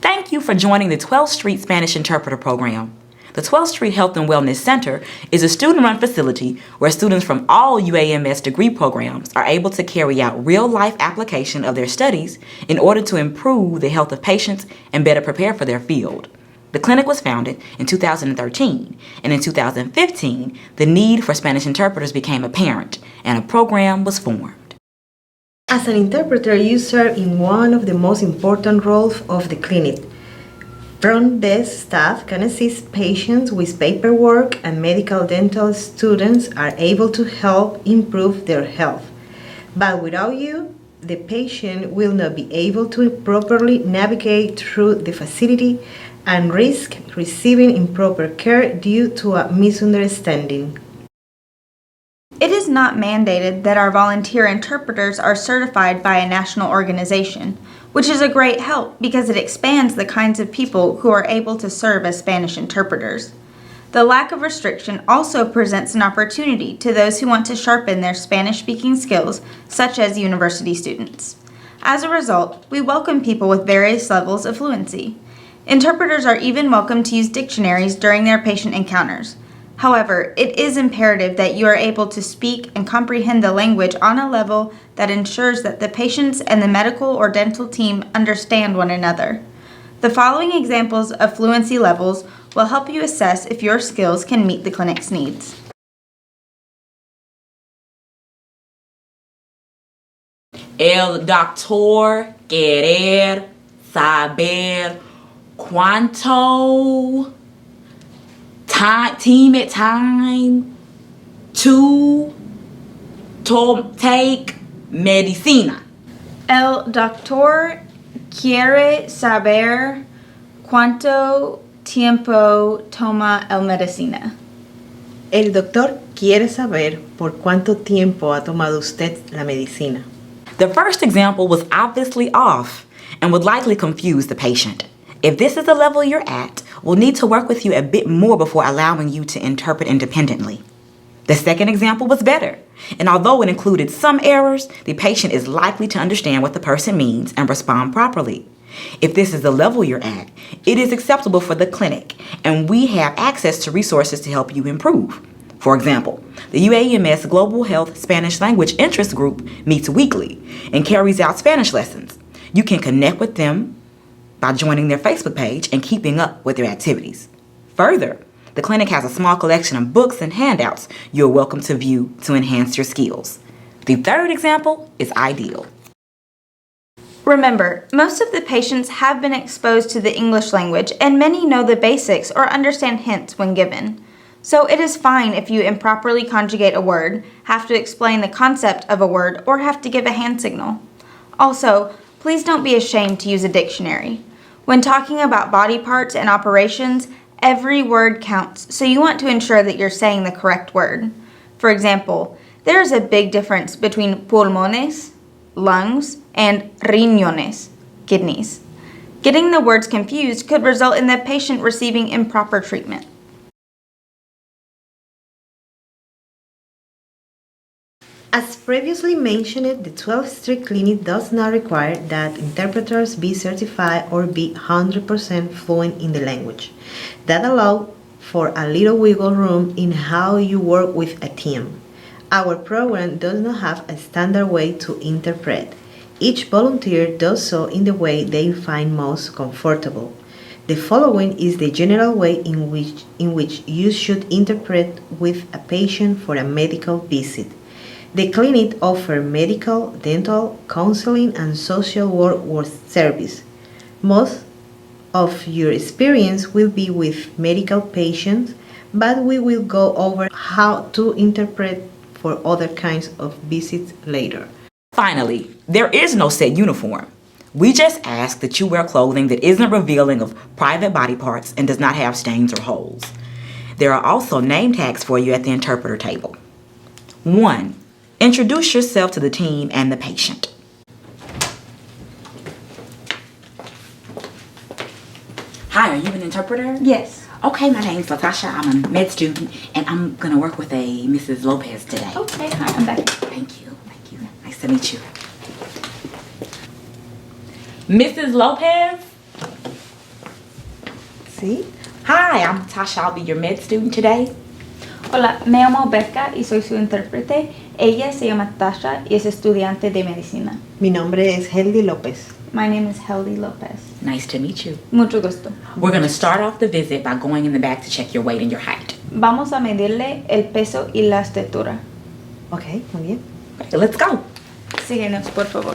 Thank you for joining the 12th Street Spanish Interpreter Program. The 12th Street Health and Wellness Center is a student-run facility where students from all UAMS degree programs are able to carry out real-life application of their studies in order to improve the health of patients and better prepare for their field. The clinic was founded in 2013, and in 2015, the need for Spanish interpreters became apparent, and a program was formed. As an interpreter, you serve in one of the most important roles of the clinic. Front desk staff can assist patients with paperwork, and medical dental students are able to help improve their health. But without you, the patient will not be able to properly navigate through the facility and risk receiving improper care due to a misunderstanding. It is not mandated that our volunteer interpreters are certified by a national organization, which is a great help because it expands the kinds of people who are able to serve as Spanish interpreters. The lack of restriction also presents an opportunity to those who want to sharpen their Spanish-speaking skills, such as university students. As a result, we welcome people with various levels of fluency. Interpreters are even welcome to use dictionaries during their patient encounters. However, it is imperative that you are able to speak and comprehend the language on a level that ensures that the patients and the medical or dental team understand one another. The following examples of fluency levels will help you assess if your skills can meet the clinic's needs. El doctor querer saber cuánto time to take medicina. El doctor quiere saber cuánto tiempo toma el medicina. El doctor quiere saber por cuánto tiempo ha tomado usted la medicina. The first example was obviously off and would likely confuse the patient. If this is the level you're at, we'll need to work with you a bit more before allowing you to interpret independently. The second example was better, and although it included some errors, the patient is likely to understand what the person means and respond properly. If this is the level you're at, it is acceptable for the clinic, and we have access to resources to help you improve. For example, the UAMS Global Health Spanish Language Interest Group meets weekly and carries out Spanish lessons. You can connect with them by joining their Facebook page and keeping up with their activities. Further, the clinic has a small collection of books and handouts you're welcome to view to enhance your skills. The third example is ideal. Remember, most of the patients have been exposed to the English language and many know the basics or understand hints when given. So it is fine if you improperly conjugate a word, have to explain the concept of a word, or have to give a hand signal. Also, please don't be ashamed to use a dictionary. When talking about body parts and operations, every word counts, so you want to ensure that you're saying the correct word. For example, there is a big difference between pulmones, lungs, and riñones, kidneys. Getting the words confused could result in the patient receiving improper treatment. As previously mentioned, the 12th Street Clinic does not require that interpreters be certified or be 100% fluent in the language. That allows for a little wiggle room in how you work with a team. Our program does not have a standard way to interpret. Each volunteer does so in the way they find most comfortable. The following is the general way in which you should interpret with a patient for a medical visit. The clinic offers medical, dental, counseling, and social work service. Most of your experience will be with medical patients, but we will go over how to interpret for other kinds of visits later. Finally, there is no set uniform. We just ask that you wear clothing that isn't revealing of private body parts and does not have stains or holes. There are also name tags for you at the interpreter table. 1. Introduce yourself to the team and the patient. Hi, are you an interpreter? Yes. Okay, my name's Latasha. I'm a med student, and I'm going to work with a Mrs. Lopez today. Okay, hi, I'm Becky. Thank you. Thank you. Nice to meet you. Mrs. Lopez? Sí. Hi, I'm Tasha. I'll be your med student today. Hola, me llamo Becca y soy su intérprete. Ella se llama Tasha y es estudiante de medicina. Mi nombre es Heldy López. My name is Heldy Lopez. Nice to meet you. Mucho gusto. We're going to start off the visit by going in the back to check your weight and your height. Vamos a medirle el peso y la estatura. Ok, muy bien. Okay, let's go. Síguenos, por favor.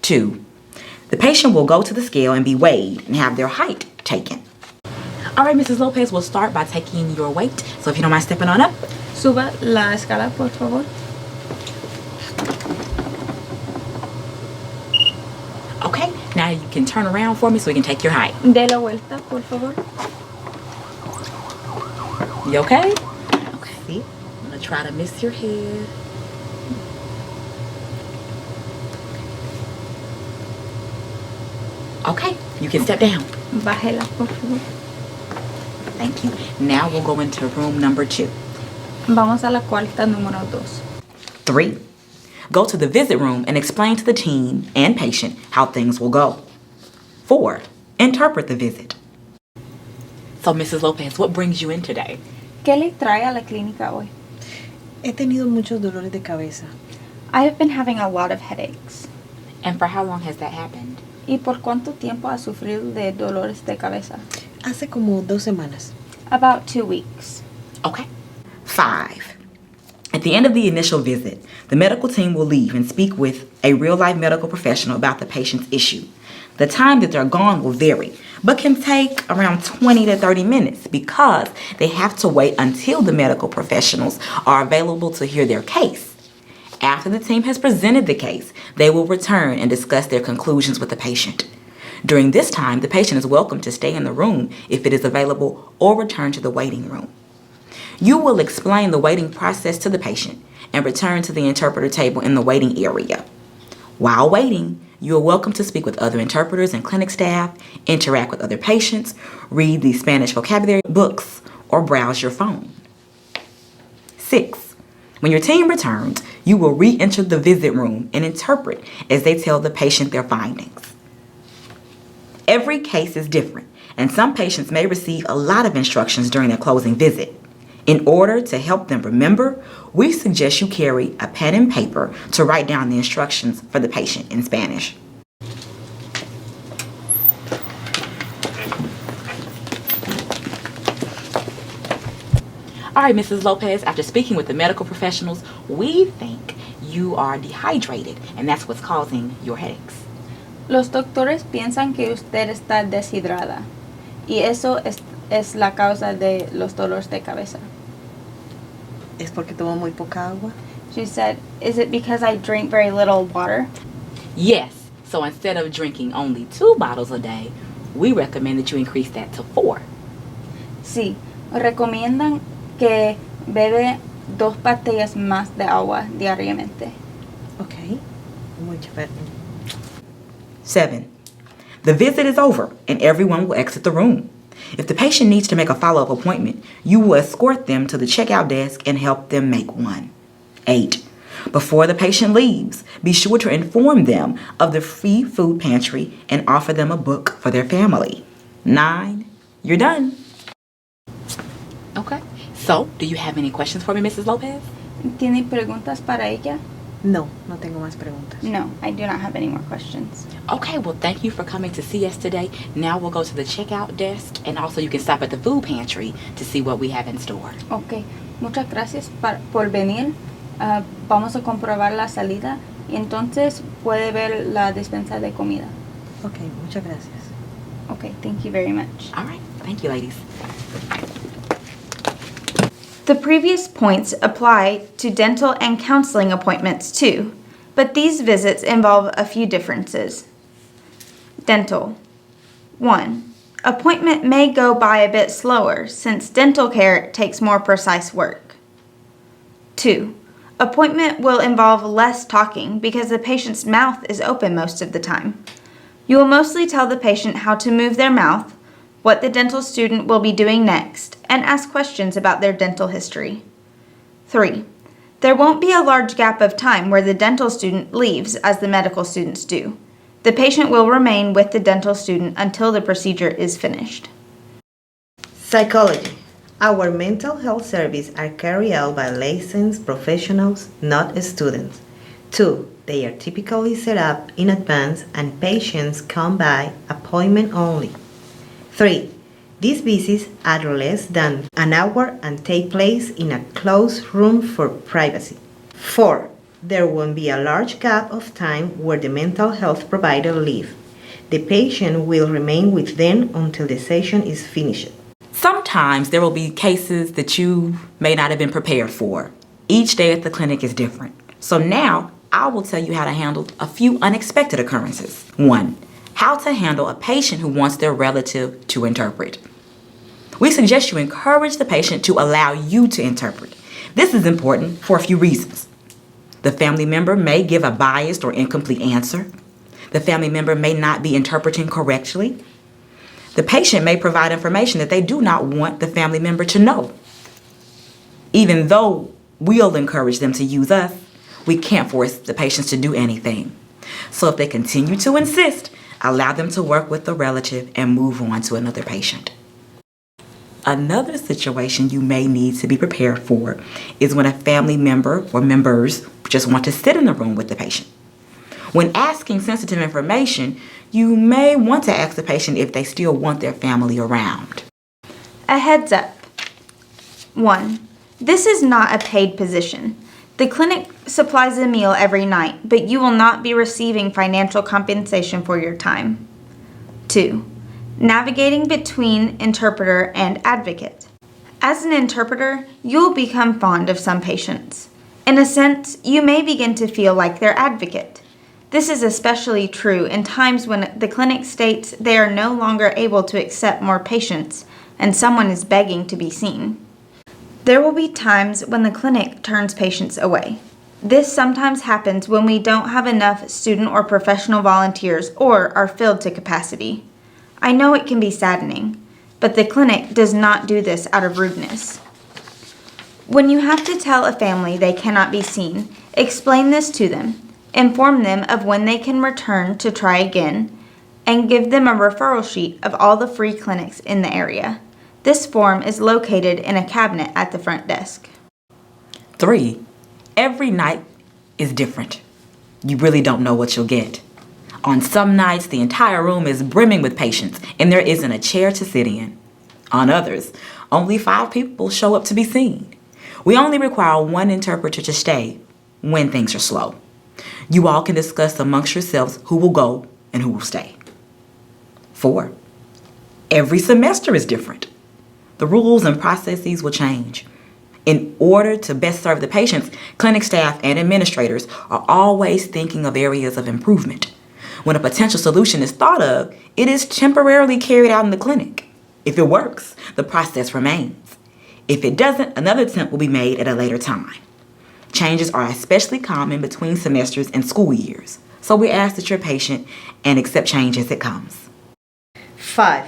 2. The patient will go to the scale and be weighed and have their height taken. All right, Mrs. Lopez, we'll start by taking your weight. So if you don't mind stepping on up. Suba la escala, por favor. Okay, now you can turn around for me so we can take your height. De la vuelta, por favor. You okay? Okay. Sí. I'm going to try to miss your head. Okay, you can step down. Bájela, por favor. Thank you. Now we'll go into room number 2. Vamos a la cuarta número 2. 3. Go to the visit room and explain to the team and patient how things will go. 4. Interpret the visit. So, Mrs. Lopez, what brings you in today? ¿Qué le trae a la clínica hoy? He tenido muchos dolores de cabeza. I have been having a lot of headaches. And for how long has that happened? ¿Y por cuánto tiempo ha sufrido de dolores de cabeza? Hace como 2 semanas. About 2 weeks. Okay. 5. At the end of the initial visit, the medical team will leave and speak with a real-life medical professional about the patient's issue. The time that they're gone will vary, but can take around 20 to 30 minutes because they have to wait until the medical professionals are available to hear their case. After the team has presented the case, they will return and discuss their conclusions with the patient. During this time, the patient is welcome to stay in the room if it is available or return to the waiting room. You will explain the waiting process to the patient and return to the interpreter table in the waiting area. While waiting, you are welcome to speak with other interpreters and clinic staff, interact with other patients, read the Spanish vocabulary books, or browse your phone. 6. When your team returns, you will re-enter the visit room and interpret as they tell the patient their findings. Every case is different, and some patients may receive a lot of instructions during their closing visit. In order to help them remember, we suggest you carry a pen and paper to write down the instructions for the patient in Spanish. All right, Mrs. Lopez, after speaking with the medical professionals, we think you are dehydrated, and that's what's causing your headaches. Los doctores piensan que usted está deshidrada y eso es la causa de los dolores de cabeza. ¿Es porque tomo muy poca agua? She said, "Is it because I drink very little water?" Yes, so instead of drinking only 2 bottles a day, we recommend that you increase that to 4. Sí, recomiendan que bebe 2 botellas más de agua diariamente. Ok. Mucho better. 7. The visit is over and everyone will exit the room. If the patient needs to make a follow-up appointment, you will escort them to the checkout desk and help them make one. 8. Before the patient leaves, be sure to inform them of the free food pantry and offer them a book for their family. 9. You're done. Okay. So, do you have any questions for me, Mrs. Lopez? ¿Tiene preguntas para ella? No, no tengo más preguntas. No, I do not have any more questions. Okay, well, thank you for coming to see us today. Now we'll go to the checkout desk, and also you can stop at the food pantry to see what we have in store. Ok, muchas gracias por venir. Vamos a comprobar la salida y entonces puede ver la despensa de comida. Ok, muchas gracias. Ok, thank you very much. All right, thank you, ladies. The previous points apply to dental and counseling appointments too, but these visits involve a few differences. Dental. 1. Appointment may go by a bit slower since dental care takes more precise work. 2. Appointment will involve less talking because the patient's mouth is open most of the time. You will mostly tell the patient how to move their mouth, what the dental student will be doing next, and ask questions about their dental history. 3. There won't be a large gap of time where the dental student leaves as the medical students do. The patient will remain with the dental student until the procedure is finished. Psychology. Our mental health services are carried out by licensed professionals, not students. 2. They are typically set up in advance and patients come by appointment only. 3. These visits are less than an hour and take place in a closed room for privacy. 4. There won't be a large gap of time where the mental health provider leaves. The patient will remain with them until the session is finished. Sometimes there will be cases that you may not have been prepared for. Each day at the clinic is different. So now I will tell you how to handle a few unexpected occurrences. 1. How to handle a patient who wants their relative to interpret. We suggest you encourage the patient to allow you to interpret. This is important for a few reasons. The family member may give a biased or incomplete answer. The family member may not be interpreting correctly. The patient may provide information that they do not want the family member to know. Even though we'll encourage them to use us, we can't force the patients to do anything. So if they continue to insist, allow them to work with the relative and move on to another patient. Another situation you may need to be prepared for is when a family member or members just want to sit in the room with the patient. When asking sensitive information, you may want to ask the patient if they still want their family around. A heads up. 1. This is not a paid position. The clinic supplies a meal every night, but you will not be receiving financial compensation for your time. 2. Navigating between interpreter and advocate. As an interpreter, you'll become fond of some patients. In a sense, you may begin to feel like their advocate. This is especially true in times when the clinic states they are no longer able to accept more patients and someone is begging to be seen. There will be times when the clinic turns patients away. This sometimes happens when we don't have enough student or professional volunteers or are filled to capacity. I know it can be saddening, but the clinic does not do this out of rudeness. When you have to tell a family they cannot be seen, explain this to them, inform them of when they can return to try again, and give them a referral sheet of all the free clinics in the area. This form is located in a cabinet at the front desk. 3. Every night is different. You really don't know what you'll get. On some nights, the entire room is brimming with patients and there isn't a chair to sit in. On others, only 5 people show up to be seen. We only require 1 interpreter to stay when things are slow. You all can discuss amongst yourselves who will go and who will stay. 4. Every semester is different. The rules and processes will change. In order to best serve the patients, clinic staff and administrators are always thinking of areas of improvement. When a potential solution is thought of, it is temporarily carried out in the clinic. If it works, the process remains. If it doesn't, another attempt will be made at a later time. Changes are especially common between semesters and school years, so we ask that you're patient and accept change as it comes. 5.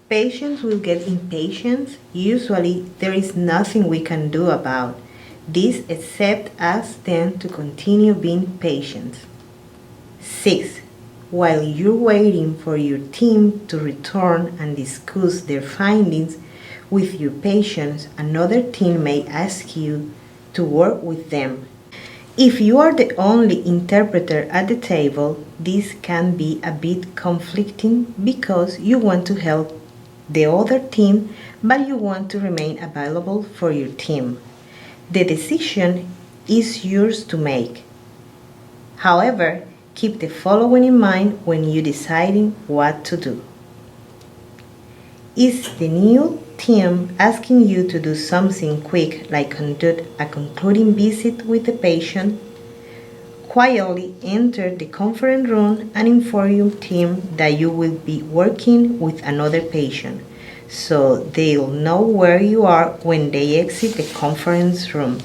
Patients will get impatient. Usually, there is nothing we can do about this except ask them to continue being patient. 6. While you're waiting for your team to return and discuss their findings with your patients, another team may ask you to work with them. If you are the only interpreter at the table, this can be a bit conflicting because you want to help the other team, but you want to remain available for your team. The decision is yours to make. However, keep the following in mind when you're deciding what to do. Is the new team asking you to do something quick, like conduct a concluding visit with the patient? Quietly enter the conference room and inform your team that you will be working with another patient, so they'll know where you are when they exit the conference room.